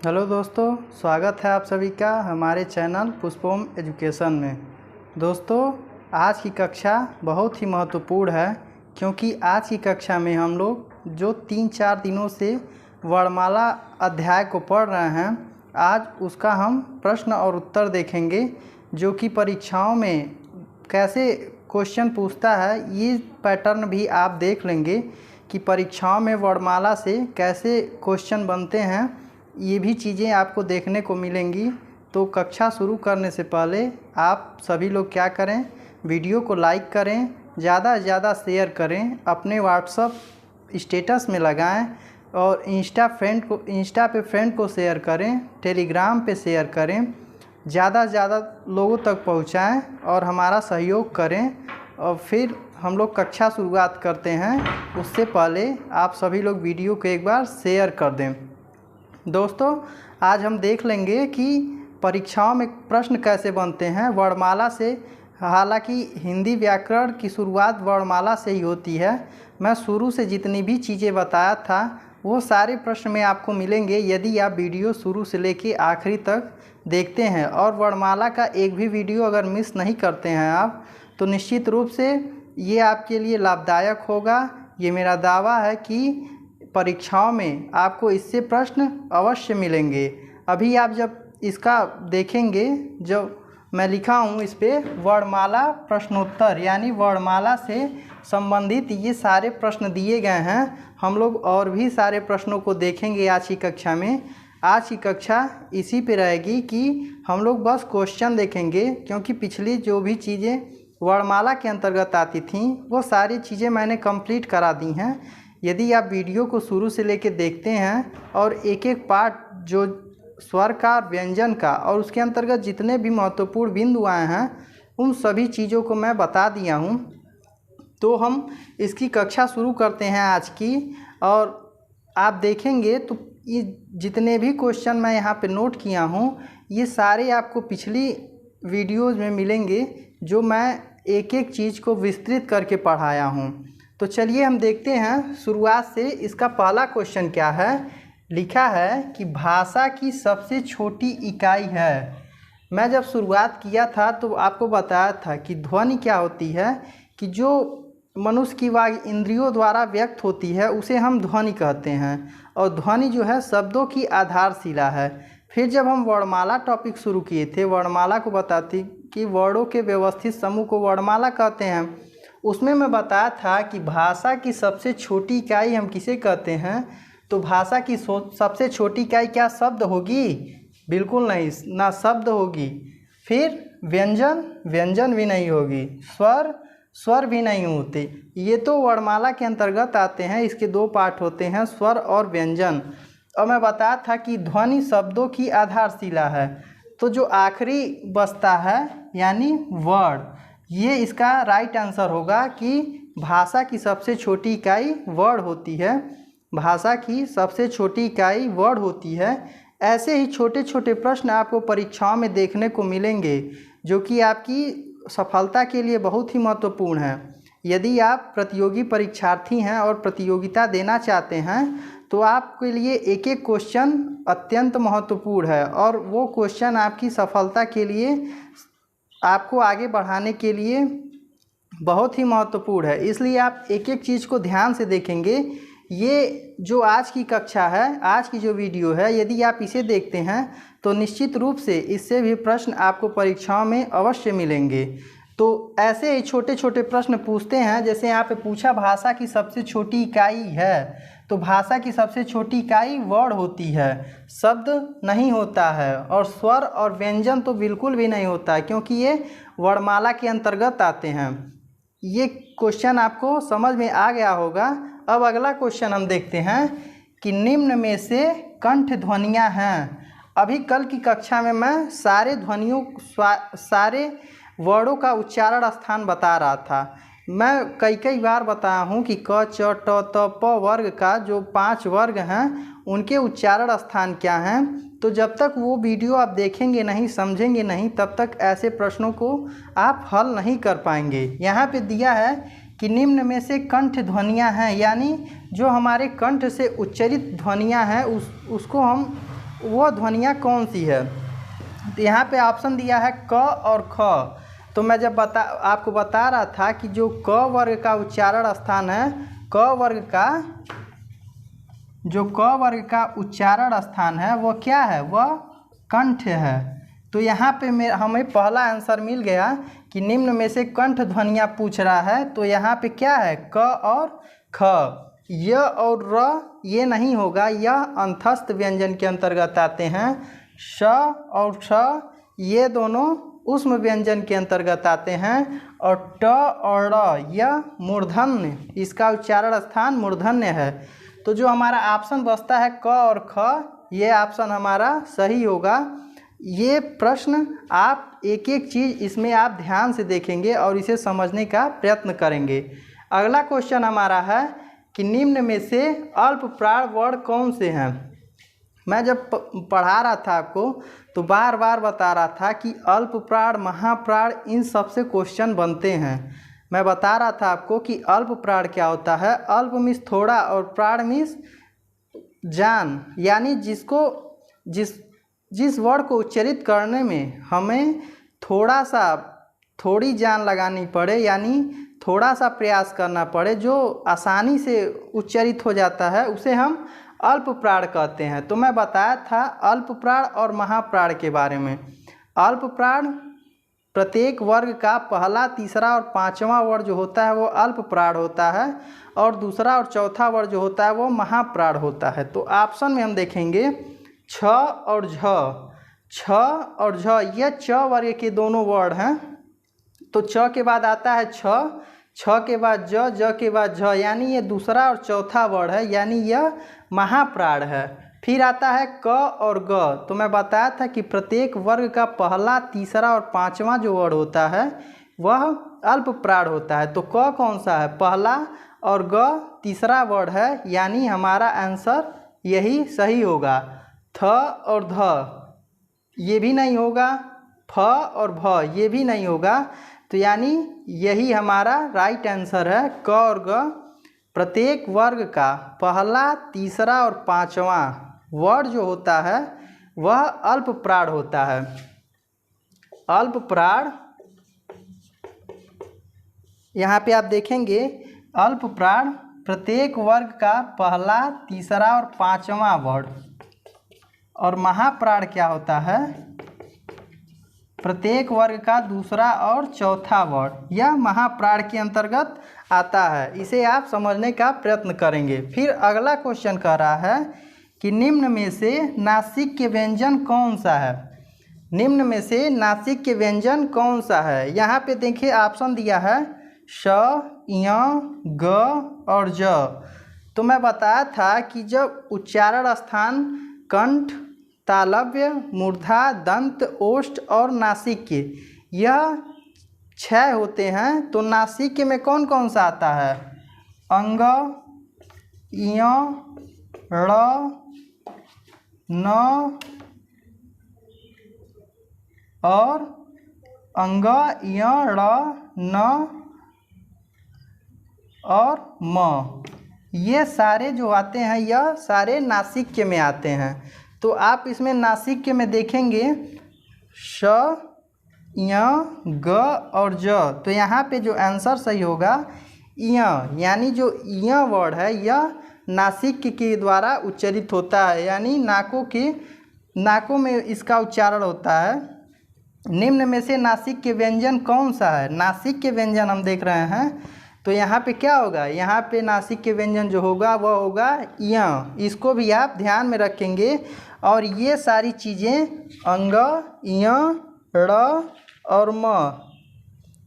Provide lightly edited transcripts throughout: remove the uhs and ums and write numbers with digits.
Hello दोस्तों, स्वागत है आप सभी का हमारे चैनल पुष्पोम एजुकेशन में। दोस्तों, आज की कक्षा बहुत ही महत्वपूर्ण है क्योंकि आज की कक्षा में हम लोग जो 3-4 दिनों से वर्णमाला अध्याय को पढ़ रहे हैं, आज उसका हम प्रश्न और उत्तर देखेंगे जो कि परीक्षाओं में कैसे क्वेश्चन पूछता है। ये पैटर्न भी आप देख लेंगे कि परीक्षाओं में वर्णमाला से कैसे क्वेश्चन बनते हैं। ये भी चीज़ें आपको देखने को मिलेंगी। तो कक्षा शुरू करने से पहले आप सभी लोग क्या करें, वीडियो को लाइक करें, ज़्यादा से ज़्यादा शेयर करें, अपने व्हाट्सएप स्टेटस में लगाएं और इंस्टा पे फ्रेंड को शेयर करें, टेलीग्राम पे शेयर करें, ज़्यादा से ज़्यादा लोगों तक पहुंचाएं और हमारा सहयोग करें। और फिर हम लोग कक्षा शुरुआत करते हैं, उससे पहले आप सभी लोग वीडियो को एक बार शेयर कर दें। दोस्तों, आज हम देख लेंगे कि परीक्षाओं में प्रश्न कैसे बनते हैं वर्णमाला से। हालांकि हिंदी व्याकरण की शुरुआत वर्णमाला से ही होती है। मैं शुरू से जितनी भी चीज़ें बताया था वो सारे प्रश्न में आपको मिलेंगे यदि आप वीडियो शुरू से लेके आखिरी तक देखते हैं। और वर्णमाला का एक भी वीडियो अगर मिस नहीं करते हैं आप, तो निश्चित रूप से ये आपके लिए लाभदायक होगा। ये मेरा दावा है कि परीक्षाओं में आपको इससे प्रश्न अवश्य मिलेंगे। अभी आप जब इसका देखेंगे, जो मैं लिखा हूँ इस पर वर्णमाला प्रश्नोत्तर, यानी वर्णमाला से संबंधित ये सारे प्रश्न दिए गए हैं। हम लोग और भी सारे प्रश्नों को देखेंगे आज की कक्षा में। आज की कक्षा इसी पे रहेगी कि हम लोग बस क्वेश्चन देखेंगे, क्योंकि पिछली जो भी चीज़ें वर्णमाला के अंतर्गत आती थीं वो सारी चीज़ें मैंने कंप्लीट करा दी हैं। यदि आप वीडियो को शुरू से लेकर देखते हैं और एक एक पार्ट जो स्वर का, व्यंजन का और उसके अंतर्गत जितने भी महत्वपूर्ण बिंदु आए हैं उन सभी चीज़ों को मैं बता दिया हूं। तो हम इसकी कक्षा शुरू करते हैं आज की। और आप देखेंगे तो ये जितने भी क्वेश्चन मैं यहाँ पे नोट किया हूँ ये सारे आपको पिछली वीडियोज़ में मिलेंगे, जो मैं एक एक चीज़ को विस्तृत करके पढ़ाया हूँ। तो चलिए हम देखते हैं शुरुआत से। इसका पहला क्वेश्चन क्या है, लिखा है कि भाषा की सबसे छोटी इकाई है। मैं जब शुरुआत किया था तो आपको बताया था कि ध्वनि क्या होती है, कि जो मनुष्य की वाग इंद्रियों द्वारा व्यक्त होती है उसे हम ध्वनि कहते हैं। और ध्वनि जो है शब्दों की आधारशिला है। फिर जब हम वर्णमाला टॉपिक शुरू किए थे, वर्णमाला को बताती कि वर्णों के व्यवस्थित समूह को वर्णमाला कहते हैं, उसमें मैं बताया था कि भाषा की सबसे छोटी इकाई हम किसे कहते हैं। तो भाषा की सबसे छोटी इकाई क्या शब्द होगी? बिल्कुल नहीं, ना शब्द होगी। फिर व्यंजन भी नहीं होगी, स्वर भी नहीं होते। ये तो वर्णमाला के अंतर्गत आते हैं। इसके दो पार्ट होते हैं, स्वर और व्यंजन। और मैं बताया था कि ध्वनि शब्दों की आधारशिला है। तो जो आखिरी बचता है यानी वर्ड, ये इसका राइट आंसर होगा कि भाषा की सबसे छोटी इकाई वर्ड होती है। भाषा की सबसे छोटी इकाई वर्ड होती है। ऐसे ही छोटे छोटे प्रश्न आपको परीक्षाओं में देखने को मिलेंगे, जो कि आपकी सफलता के लिए बहुत ही महत्वपूर्ण है। यदि आप प्रतियोगी परीक्षार्थी हैं और प्रतियोगिता देना चाहते हैं तो आपके लिए एक एक क्वेश्चन अत्यंत महत्वपूर्ण है। और वो क्वेश्चन आपकी सफलता के लिए, आपको आगे बढ़ाने के लिए बहुत ही महत्वपूर्ण है। इसलिए आप एक एक चीज़ को ध्यान से देखेंगे। ये जो आज की कक्षा है, आज की जो वीडियो है, यदि आप इसे देखते हैं तो निश्चित रूप से इससे भी प्रश्न आपको परीक्षाओं में अवश्य मिलेंगे। तो ऐसे ही छोटे छोटे प्रश्न पूछते हैं। जैसे यहाँ पे पूछा भाषा की सबसे छोटी इकाई है, तो भाषा की सबसे छोटी इकाई वर्ड होती है, शब्द नहीं होता है। और स्वर और व्यंजन तो बिल्कुल भी नहीं होता है, क्योंकि ये वर्णमाला के अंतर्गत आते हैं। ये क्वेश्चन आपको समझ में आ गया होगा। अब अगला क्वेश्चन हम देखते हैं कि निम्न में से कंठ ध्वनियाँ हैं। अभी कल की कक्षा में मैं सारे ध्वनियों, सारे वर्डों का उच्चारण स्थान बता रहा था। मैं कई बार बताया हूँ कि क, च, ट, त, प वर्ग का जो 5 वर्ग हैं उनके उच्चारण स्थान क्या हैं। तो जब तक वो वीडियो आप देखेंगे नहीं, समझेंगे नहीं, तब तक ऐसे प्रश्नों को आप हल नहीं कर पाएंगे। यहाँ पे दिया है कि निम्न में से कंठ ध्वनियाँ हैं, यानी जो हमारे कंठ से उच्चरित ध्वनियाँ हैं उसको हम वो ध्वनियाँ कौन सी है। तो यहाँ पे ऑप्शन दिया है क और ख। तो मैं जब आपको बता रहा था कि जो क वर्ग का उच्चारण स्थान है, क वर्ग का जो क वर्ग का उच्चारण स्थान है वो क्या है, वह कंठ है। तो यहाँ पे हमें पहला आंसर मिल गया कि निम्न में से कंठ ध्वनियाँ पूछ रहा है। तो यहाँ पे क्या है, क और ख। य और र ये नहीं होगा, यह अंतस्थ व्यंजन के अंतर्गत आते हैं। श और श ये दोनों ऊष्म व्यंजन के अंतर्गत आते हैं। और ट और ड़ यह मूर्धन्य, इसका उच्चारण स्थान मूर्धन्य है। तो जो हमारा ऑप्शन बचता है क और ख, ये ऑप्शन हमारा सही होगा। ये प्रश्न आप एक एक चीज़ इसमें आप ध्यान से देखेंगे और इसे समझने का प्रयत्न करेंगे। अगला क्वेश्चन हमारा है कि निम्न में से अल्प प्राण वर्ण कौन से हैं। मैं जब पढ़ा रहा था आपको तो बार बार बता रहा था कि अल्प प्राण, महाप्राण, इन सब से क्वेश्चन बनते हैं। मैं बता रहा था आपको कि अल्प प्राण क्या होता है। अल्प मीन्स थोड़ा और प्राण मीन्स जान, यानी जिस वर्ड को उच्चारित करने में हमें थोड़ी जान लगानी पड़े, यानी थोड़ा सा प्रयास करना पड़े, जो आसानी से उच्चारित हो जाता है, उसे हम अल्प प्राण कहते हैं। तो मैं बताया था अल्प प्राण और महाप्राण के बारे में। अल्प प्राण प्रत्येक वर्ग का पहला, तीसरा और पांचवा वर्ग जो होता है वो अल्प प्राण होता है, और दूसरा और चौथा वर्ग जो होता है वो महाप्राण होता है। तो ऑप्शन में हम देखेंगे छ और झ। छ और झ ये च वर्ग के दोनों वर्ण हैं। तो च के बाद आता है छ, छ के बाद ज, ज के बाद झ, यानी ये दूसरा और चौथा वर्ण है, यानी यह महाप्राण है। फिर आता है क और ग। तो मैं बताया था कि प्रत्येक वर्ग का पहला, तीसरा और पांचवा जो वर्ण होता है वह अल्प प्राण होता है। तो क कौन सा है, पहला, और ग तीसरा वर्ण है, यानी हमारा आंसर यही सही होगा। थ और ध ये भी नहीं होगा, फ और भ ये भी नहीं होगा। तो यानी यही हमारा राइट आंसर है, क और ग। प्रत्येक वर्ग का पहला, तीसरा और पांचवा वर्ड जो होता है वह अल्प प्राण होता है। अल्प प्राण, यहाँ पे आप देखेंगे अल्प प्राण प्रत्येक वर्ग का पहला, तीसरा और पांचवा वर्ड। और महाप्राण क्या होता है, प्रत्येक वर्ग का दूसरा और चौथा वर्ड। यह महाप्राण के अंतर्गत आता है। इसे आप समझने का प्रयत्न करेंगे। फिर अगला क्वेश्चन कह रहा है कि निम्न में से नासिक के व्यंजन कौन सा है। निम्न में से नासिक के व्यंजन कौन सा है। यहाँ पे देखिए ऑप्शन दिया है श, य, ग और ज। तो मैं बताया था कि जब उच्चारण स्थान कंठ, तालव्य, मूर्धा, दंत, ओष्ठ और नासिक के यह 6 होते हैं, तो नासिक में कौन कौन सा आता है, अंग, य, ड़, न और अंग, य, ड़, न और म। ये सारे जो आते हैं यह सारे नासिक में आते हैं। तो आप इसमें नासिक में देखेंगे श, य, ग और ज। तो यहाँ पे जो आंसर सही होगा य, यानी जो य वर्ड है यह नासिक के द्वारा उच्चारित होता है, यानी नाकों में इसका उच्चारण होता है। निम्न में से नासिक के व्यंजन कौन सा है। नासिक के व्यंजन हम देख रहे हैं, तो यहाँ पे क्या होगा, यहाँ पे नासिक के व्यंजन जो होगा वह होगा य। इसको भी आप ध्यान में रखेंगे। और ये सारी चीज़ें अंग, य, ड़ और म,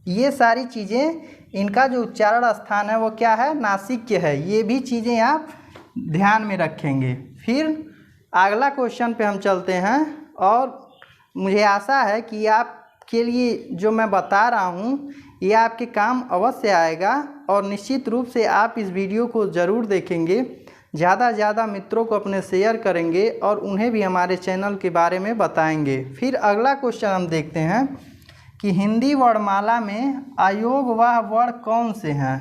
ये सारी चीज़ें इनका जो उच्चारण स्थान है वो क्या है, नासिक के है। ये भी चीज़ें आप ध्यान में रखेंगे। फिर अगला क्वेश्चन पे हम चलते हैं। और मुझे आशा है कि आपके लिए जो मैं बता रहा हूँ ये आपके काम अवश्य आएगा, और निश्चित रूप से आप इस वीडियो को ज़रूर देखेंगे, ज़्यादा से ज़्यादा मित्रों को अपने शेयर करेंगे और उन्हें भी हमारे चैनल के बारे में बताएंगे। फिर अगला क्वेश्चन हम देखते हैं कि हिंदी वर्णमाला में अयोगवाह वर्ण कौन से हैं।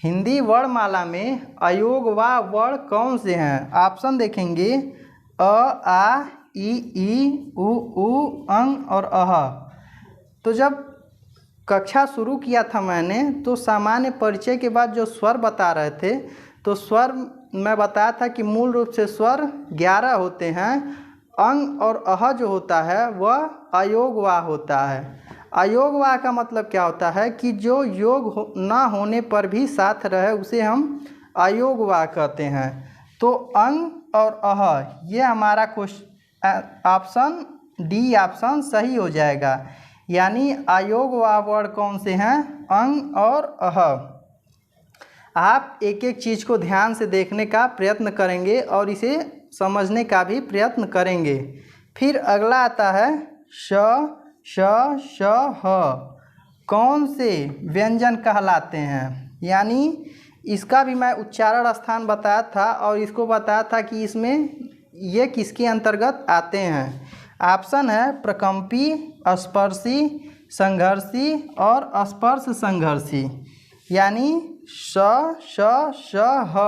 हिंदी वर्णमाला में अयोगवाह वर्ण कौन से हैं। ऑप्शन देखेंगे आ ई उ अंग और अह। तो जब कक्षा शुरू किया था मैंने तो सामान्य परिचय के बाद जो स्वर बता रहे थे, तो स्वर मैं बताया था कि मूल रूप से स्वर 11 होते हैं। अंग और अह जो होता है वह अयोगवाह होता है। अयोगवाह का मतलब क्या होता है कि जो योग ना होने पर भी साथ रहे उसे हम अयोगवाह कहते हैं। तो अंग और अह ये हमारा ऑप्शन डी ऑप्शन सही हो जाएगा। यानी अयोगवाह वर्ण कौन से हैं? अंग और अह। आप एक एक चीज़ को ध्यान से देखने का प्रयत्न करेंगे और इसे समझने का भी प्रयत्न करेंगे। फिर अगला आता है श श ह। कौन से व्यंजन कहलाते हैं? यानी इसका भी मैं उच्चारण स्थान बताया था और इसको बताया था कि इसमें ये किसके अंतर्गत आते हैं। ऑप्शन है प्रकंपी, स्पर्शी, संघर्षी और स्पर्श संघर्षी। यानी श ह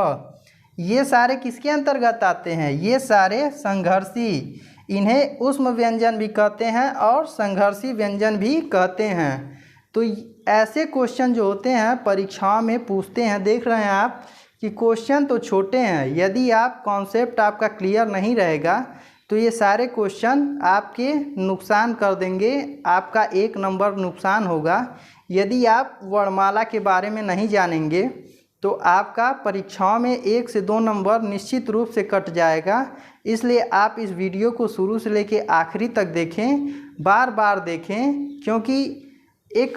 ये सारे किसके अंतर्गत आते हैं? ये सारे संघर्षी। इन्हें ऊष्म व्यंजन भी कहते हैं और संघर्षी व्यंजन भी कहते हैं। तो ऐसे क्वेश्चन जो होते हैं परीक्षाओं में पूछते हैं। देख रहे हैं आप कि क्वेश्चन तो छोटे हैं, यदि आप कॉन्सेप्ट आपका क्लियर नहीं रहेगा तो ये सारे क्वेश्चन आपके नुकसान कर देंगे। आपका 1 नंबर नुकसान होगा। यदि आप वर्णमाला के बारे में नहीं जानेंगे तो आपका परीक्षाओं में 1 से 2 नंबर निश्चित रूप से कट जाएगा। इसलिए आप इस वीडियो को शुरू से लेकर आखिरी तक देखें, बार बार देखें, क्योंकि एक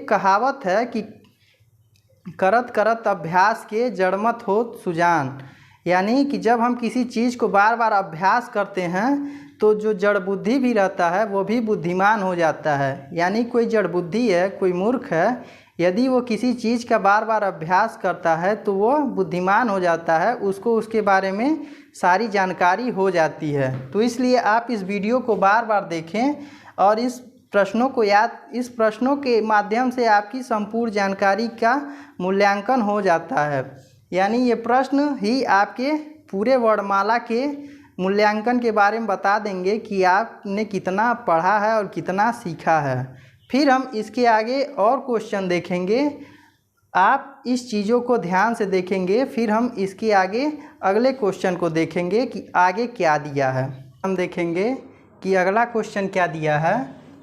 कहावत है कि करत करत अभ्यास के जड़मत होत सुजान। यानी कि जब हम किसी चीज़ को बार बार अभ्यास करते हैं तो जो जड़ बुद्धि भी रहता है वो भी बुद्धिमान हो जाता है। यानी कोई जड़ बुद्धि है, कोई मूर्ख है, यदि वो किसी चीज़ का बार बार अभ्यास करता है तो वो बुद्धिमान हो जाता है, उसको उसके बारे में सारी जानकारी हो जाती है। तो इसलिए आप इस वीडियो को बार बार देखें और इस प्रश्नों के माध्यम से आपकी संपूर्ण जानकारी का मूल्यांकन हो जाता है। यानी ये प्रश्न ही आपके पूरे वर्णमाला के मूल्यांकन के बारे में बता देंगे कि आपने कितना पढ़ा है और कितना सीखा है। फिर हम इसके आगे और क्वेश्चन देखेंगे। आप इस चीज़ों को ध्यान से देखेंगे, फिर हम इसके आगे अगले क्वेश्चन को देखेंगे कि आगे क्या दिया है। हम देखेंगे कि अगला क्वेश्चन क्या दिया है।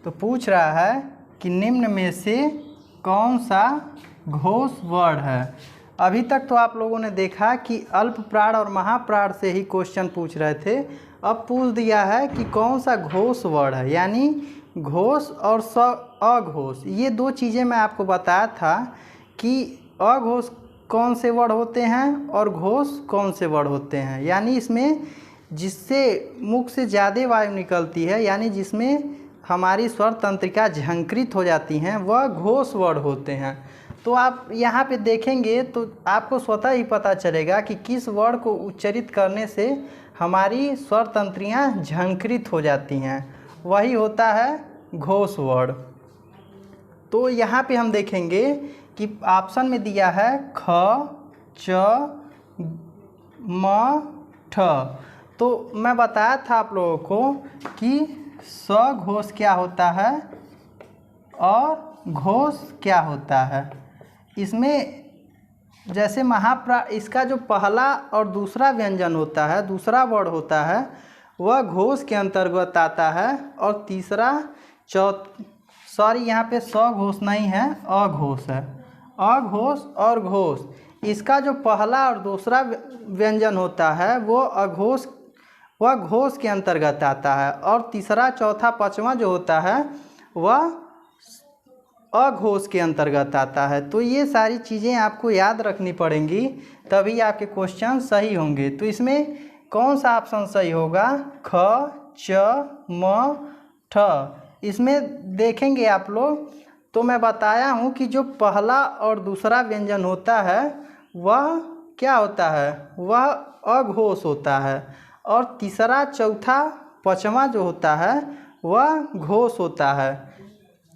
तो पूछ रहा है कि निम्न में से कौन सा घोष वर्ण है। अभी तक तो आप लोगों ने देखा कि अल्प प्राण और महाप्राण से ही क्वेश्चन पूछ रहे थे। अब पूछ दिया है कि कौन सा घोष वर्ण है। यानी घोष और अघोष, ये 2 चीज़ें मैं आपको बताया था कि अघोष कौन से वर्ण होते हैं और घोष कौन से वर्ण होते हैं। यानी इसमें जिससे मुख से ज़्यादा वायु निकलती है, यानी जिसमें हमारी स्वर तंत्रिका झंकृत हो जाती हैं, वह घोष वर्ण होते हैं। तो आप यहाँ पे देखेंगे तो आपको स्वतः ही पता चलेगा कि किस वर्ण को उच्चारित करने से हमारी स्वर तंत्रियाँ झंकृत हो जाती हैं, वही होता है घोष वर्ण। तो यहाँ पे हम देखेंगे कि ऑप्शन में दिया है ख, च, म, ठ। तो मैं बताया था आप लोगों को कि स घोष क्या होता है और घोष क्या होता है। इसमें जैसे इसका जो पहला और दूसरा व्यंजन होता है, दूसरा वर्ण होता है, वह घोष के अंतर्गत आता है। और तीसरा यहाँ पे स घोष नहीं है, अघोष है। अघोष और घोष, इसका जो पहला और दूसरा व्यंजन होता है वह घोष के अंतर्गत आता है। और तीसरा, चौथा, पांचवा जो होता है वह अघोष के अंतर्गत आता है। तो ये सारी चीज़ें आपको याद रखनी पड़ेंगी, तभी आपके क्वेश्चन सही होंगे। तो इसमें कौन सा ऑप्शन सही होगा? ख, च, म, ठ। इसमें देखेंगे आप लोग तो मैं बताया हूँ कि जो पहला और दूसरा व्यंजन होता है वह क्या होता है? वह अघोष होता है। और तीसरा, चौथा, पांचवा जो होता है वह घोष होता है।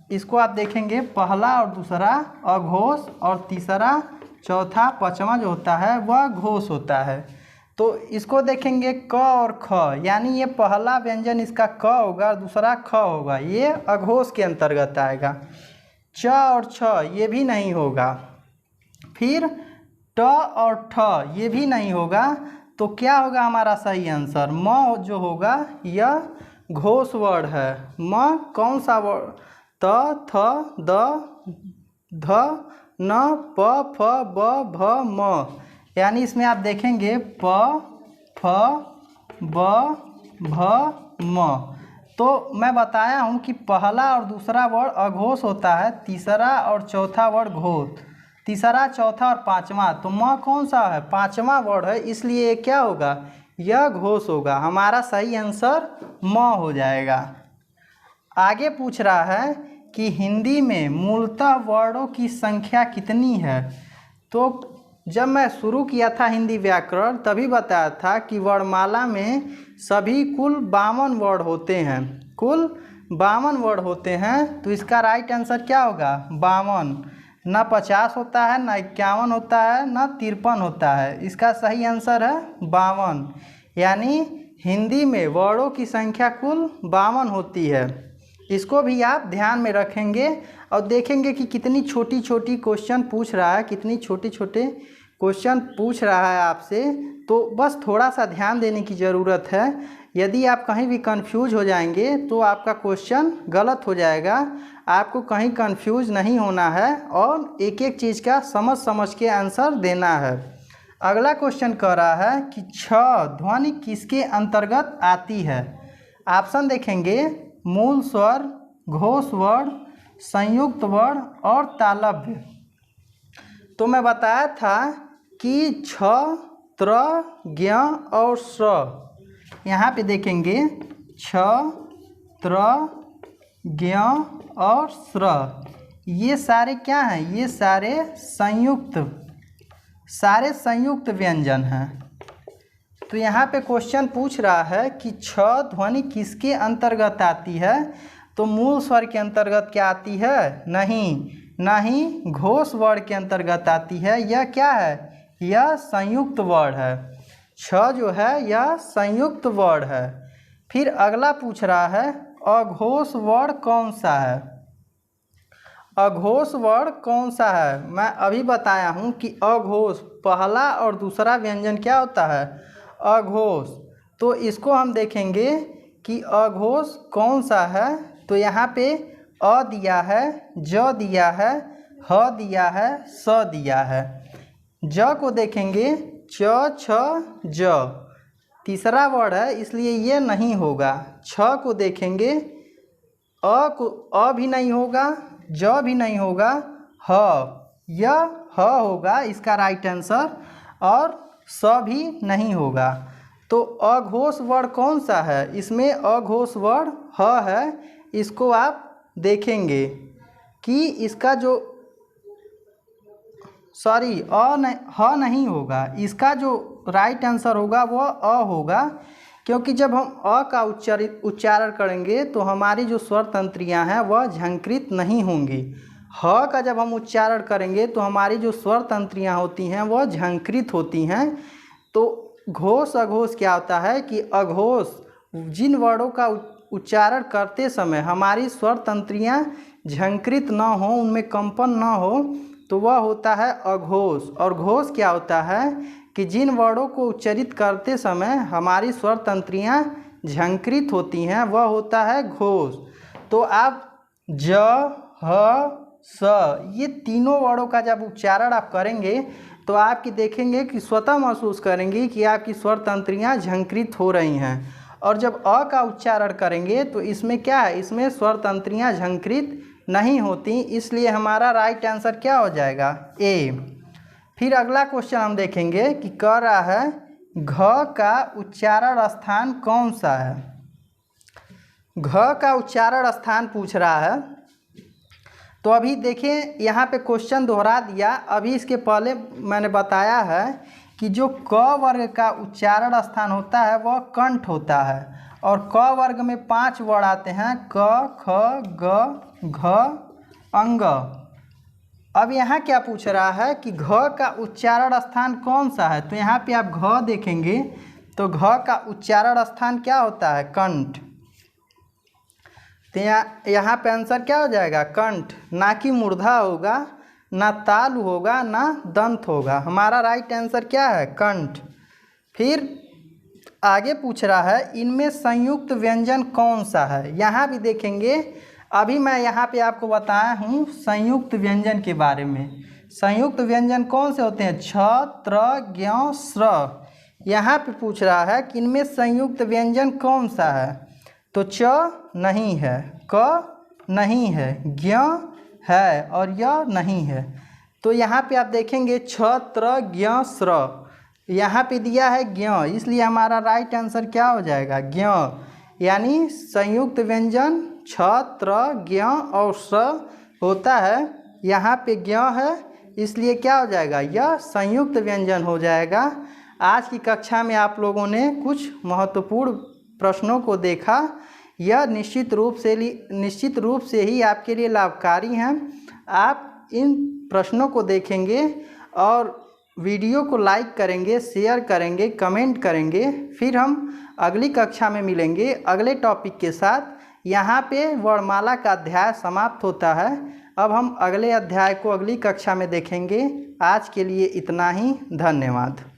इसको आप देखेंगे, पहला और दूसरा अघोष और तीसरा, चौथा, पांचवा जो होता है वह घोष होता है। तो इसको देखेंगे क और ख, यानी ये पहला व्यंजन इसका क होगा, दूसरा ख होगा, ये अघोष के अंतर्गत आएगा। च और छ ये भी नहीं होगा। फिर ट और ठ ये भी नहीं होगा। तो क्या होगा हमारा सही आंसर? म जो होगा यह घोष वर्ण है। म कौन सा वर्ण? त, थ, द, ध, न, प, फ, ब, भ, म, यानी इसमें आप देखेंगे प, फ, ब, भ, म। तो मैं बताया हूँ कि पहला और दूसरा वर्ण अघोष होता है, तीसरा और चौथा वर्ण घोष, तीसरा, चौथा और पांचवा। तो म कौन सा है? पांचवा वर्ण है, इसलिए ये क्या होगा? यह घोष होगा। हमारा सही आंसर म हो जाएगा। आगे पूछ रहा है कि हिंदी में मूलतः वर्णों की संख्या कितनी है? तो जब मैं शुरू किया था हिंदी व्याकरण तभी बताया था कि वर्णमाला में सभी कुल 52 वर्ण होते हैं, कुल 52 वर्ण होते हैं। तो इसका राइट आंसर क्या होगा? 52। ना 50 होता है, ना 51 होता है, ना 53 होता है। इसका सही आंसर है 52। यानी हिंदी में वर्णों की संख्या कुल 52 होती है। इसको भी आप ध्यान में रखेंगे और देखेंगे कि कितनी छोटी छोटी क्वेश्चन पूछ रहा है, कितनी छोटे छोटे क्वेश्चन पूछ रहा है आपसे। तो बस थोड़ा सा ध्यान देने की ज़रूरत है। यदि आप कहीं भी कंफ्यूज हो जाएंगे तो आपका क्वेश्चन गलत हो जाएगा। आपको कहीं कंफ्यूज नहीं होना है और एक एक चीज़ का समझ समझ के आंसर देना है। अगला क्वेश्चन कह रहा है कि छ ध्वनि किसके अंतर्गत आती है? ऑप्शन देखेंगे मूल स्वर, घोष वर्ण, संयुक्त वर्ण और तालव्य। तो मैं बताया था कि छ, त्र, ज्ञ और स्र। यहाँ पे देखेंगे छ, त्र, ज्ञ और स्र, ये सारे क्या हैं? ये सारे संयुक्त व्यंजन हैं। तो यहाँ पे क्वेश्चन पूछ रहा है कि छ ध्वनि किसके अंतर्गत आती है? तो मूल स्वर के अंतर्गत क्या आती है? नहीं, ना ही घोष वर्ण के अंतर्गत आती है। यह क्या है? यह संयुक्त वर्ण है। छ जो है यह संयुक्त वर्ण है। फिर अगला पूछ रहा है अघोष वर्ण कौन सा है? अघोष वर्ण कौन सा है? मैं अभी बताया हूँ कि अघोष पहला और दूसरा व्यंजन क्या होता है? अघोष। तो इसको हम देखेंगे कि अघोष कौन सा है। तो यहाँ पे अ दिया है, ज दिया है, ह दिया है, स दिया है। ज को देखेंगे च, छ, ज, तीसरा वर्ण है इसलिए ये नहीं होगा। छ को देखेंगे अ भी नहीं होगा, ज भी नहीं होगा, ह, यह ह होगा इसका राइट आंसर, और स भी नहीं होगा। तो अघोष वर्ण कौन सा है? इसमें अघोष वर्ण ह है। इसको आप देखेंगे कि इसका जो ह नहीं होगा, इसका जो राइट आंसर होगा वह अ होगा। क्योंकि जब हम अ का उच्चारण करेंगे तो हमारी जो स्वर तंत्रियाँ हैं वह झंकृत नहीं होंगी। ह का जब हम उच्चारण करेंगे तो हमारी जो स्वर तंत्रियाँ होती हैं वह झंकृत होती हैं। तो घोष अघोष क्या होता है कि अघोष जिन वर्णों का उच्चारण करते समय हमारी स्वर तंत्रियाँ झंकृत न हो, उनमें कंपन न हो, तो वह होता है अघोष। और घोष क्या होता है कि जिन वर्णों को उच्चारित करते समय हमारी स्वर तंत्रियाँ झंकृत होती हैं वह होता है घोष। तो आप ज, ह, स ये तीनों वर्णों का जब उच्चारण आप करेंगे तो आपकी देखेंगे कि स्वतः महसूस करेंगे कि आपकी स्वर तंत्रियाँ झंकृत हो रही हैं। और जब अ का उच्चारण करेंगे तो इसमें क्या है? इसमें स्वर तंत्रियाँ झंकृत नहीं होती, इसलिए हमारा राइट आंसर क्या हो जाएगा? ए। फिर अगला क्वेश्चन हम देखेंगे कि कह रहा है घ का उच्चारण स्थान कौन सा है? घ का उच्चारण स्थान पूछ रहा है। तो अभी देखिए यहाँ पे क्वेश्चन दोहरा दिया। अभी इसके पहले मैंने बताया है कि जो क वर्ग का उच्चारण स्थान होता है वह कंठ होता है। और क वर्ग में 5 वर्ण आते हैं क, ख, ग, घ, अंग। अब यहाँ क्या पूछ रहा है कि घ का उच्चारण स्थान कौन सा है। तो यहाँ पे आप घ देखेंगे तो घ का उच्चारण स्थान क्या होता है, कंठ। तो यहाँ पे आंसर क्या हो जाएगा, कंठ। ना कि मूर्धा होगा, ना तालु होगा, ना दंत होगा। हमारा राइट आंसर क्या है, कंठ। फिर आगे पूछ रहा है इनमें संयुक्त व्यंजन कौन सा है। यहाँ भी देखेंगे, अभी मैं यहाँ पे आपको बताया हूँ संयुक्त व्यंजन के बारे में। संयुक्त व्यंजन कौन से होते हैं, छ, त्र, ज्ञ, स्र। यहाँ पे पूछ रहा है कि इनमें संयुक्त व्यंजन कौन सा है। तो च नहीं है, क नहीं है, ज्ञ है और य नहीं है। तो यहाँ पे आप देखेंगे छ, त्र, ज्ञ, स्र। यहाँ पे दिया है ज्ञ, इसलिए हमारा राइट आंसर क्या हो जाएगा, ज्ञ। यानी संयुक्त व्यंजन छ, त्र, ज्ञ और स होता है। यहाँ पे ज्ञ है, इसलिए क्या हो जाएगा, यह संयुक्त व्यंजन हो जाएगा। आज की कक्षा में आप लोगों ने कुछ महत्वपूर्ण प्रश्नों को देखा। यह निश्चित रूप से ही आपके लिए लाभकारी हैं। आप इन प्रश्नों को देखेंगे और वीडियो को लाइक करेंगे, शेयर करेंगे, कमेंट करेंगे। फिर हम अगली कक्षा में मिलेंगे अगले टॉपिक के साथ। यहाँ पे वर्णमाला का अध्याय समाप्त होता है। अब हम अगले अध्याय को अगली कक्षा में देखेंगे। आज के लिए इतना ही, धन्यवाद।